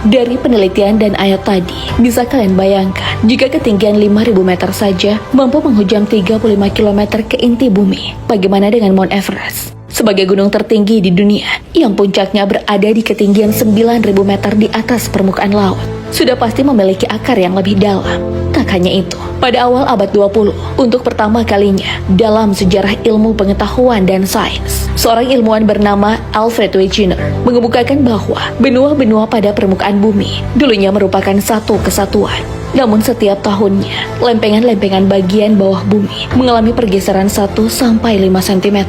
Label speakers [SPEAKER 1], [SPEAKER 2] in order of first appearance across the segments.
[SPEAKER 1] Dari penelitian dan ayat tadi, bisa kalian bayangkan jika ketinggian 5.000 meter saja mampu menghujam 35 km ke inti bumi. Bagaimana dengan Mount Everest? Sebagai gunung tertinggi di dunia, yang puncaknya berada di ketinggian 9.000 meter di atas permukaan laut, sudah pasti memiliki akar yang lebih dalam. Tak hanya itu, pada awal abad 20, untuk pertama kalinya dalam sejarah ilmu pengetahuan dan sains, seorang ilmuwan bernama Alfred Wegener mengemukakan bahwa benua-benua pada permukaan bumi dulunya merupakan satu kesatuan. Namun setiap tahunnya, lempengan-lempengan bagian bawah bumi mengalami pergeseran 1-5 cm,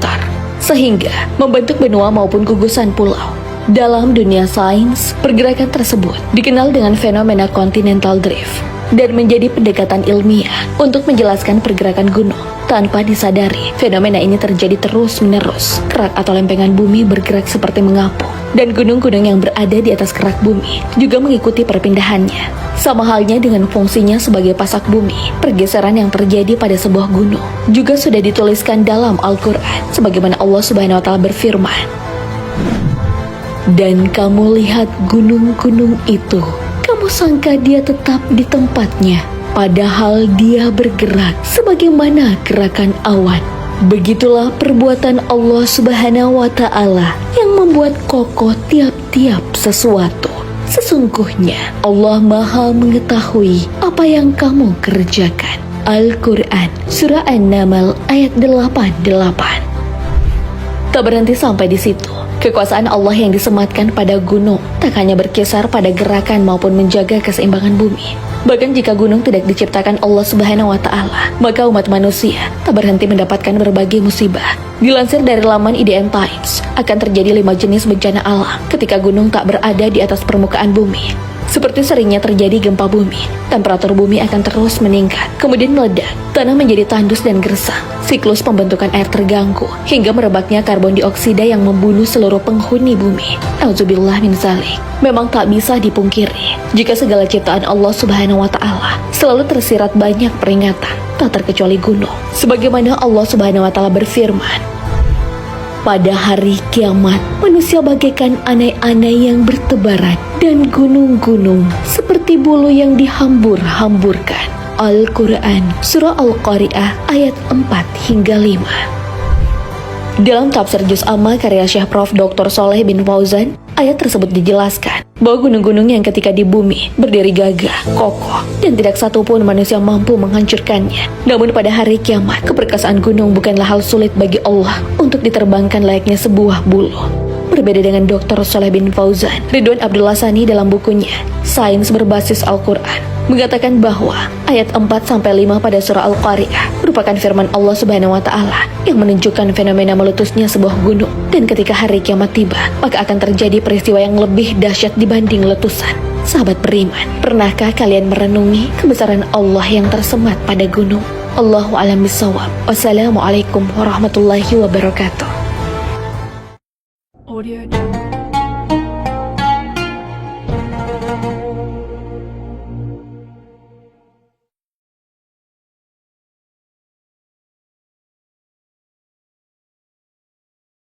[SPEAKER 1] sehingga membentuk benua maupun gugusan pulau. Dalam dunia sains, pergerakan tersebut dikenal dengan fenomena continental drift dan menjadi pendekatan ilmiah untuk menjelaskan pergerakan gunung. Tanpa disadari, fenomena ini terjadi terus-menerus. Kerak atau lempengan bumi bergerak seperti mengapung, dan gunung-gunung yang berada di atas kerak bumi juga mengikuti perpindahannya. Sama halnya dengan fungsinya sebagai pasak bumi, pergeseran yang terjadi pada sebuah gunung juga sudah dituliskan dalam Al-Quran, sebagaimana Allah Subhanahu wa Ta'ala berfirman, "Dan kamu lihat gunung-gunung itu, kamu sangka dia tetap di tempatnya, padahal dia bergerak sebagaimana gerakan awan. Begitulah perbuatan Allah Subhanahu wa Ta'ala yang membuat kokoh tiap-tiap sesuatu. Sesungguhnya Allah Maha mengetahui apa yang kamu kerjakan." Al-Quran Surah An-Naml ayat 88. Tak berhenti sampai di situ. Kekuasaan Allah yang disematkan pada gunung tak hanya berkisar pada gerakan maupun menjaga keseimbangan bumi. Bahkan jika gunung tidak diciptakan Allah Subhanahu wa Ta'ala, maka umat manusia tak berhenti mendapatkan berbagai musibah. Dilansir dari laman IDN Times, akan terjadi 5 jenis bencana alam ketika gunung tak berada di atas permukaan bumi. Seperti seringnya terjadi gempa bumi, temperatur bumi akan terus meningkat, kemudian meledak, tanah menjadi tandus dan gersang, siklus pembentukan air terganggu, hingga merebaknya karbon dioksida yang membunuh seluruh penghuni bumi. Auzubillah min zalik. Memang tak bisa dipungkiri, jika segala ciptaan Allah Subhanahu wa Ta'ala selalu tersirat banyak peringatan, tak terkecuali gunung. Sebagaimana Allah Subhanahu wa Ta'ala berfirman, "Pada hari kiamat, manusia bagaikan anai-anai yang bertebaran, dan gunung-gunung seperti bulu yang dihambur-hamburkan." Al-Quran Surah Al-Qari'ah ayat 4-5. Dalam tafsir Juz Amma karya Syekh Prof. Dr. Shaleh bin Fauzan, ayat tersebut dijelaskan bahwa gunung-gunung yang ketika di bumi berdiri gagah, kokoh, dan tidak satupun manusia mampu menghancurkannya. Namun pada hari kiamat, keperkasaan gunung bukanlah hal sulit bagi Allah untuk diterbangkan layaknya sebuah bulu. Berbeda dengan Dr. Shaleh bin Fauzan, Ridwan Abdullah Sani dalam bukunya Sains Berbasis Al-Quran mengatakan bahwa ayat 4-5 pada surah Al-Qari'ah merupakan firman Allah Subhanahu wa Ta'ala yang menunjukkan fenomena meletusnya sebuah gunung, dan ketika hari kiamat tiba, maka akan terjadi peristiwa yang lebih dahsyat dibanding letusan. Sahabat beriman, pernahkah kalian merenungi kebesaran Allah yang tersemat pada gunung? Allahu a'lam bishawab. Wassalamualaikum warahmatullahi wabarakatuh.
[SPEAKER 2] Audio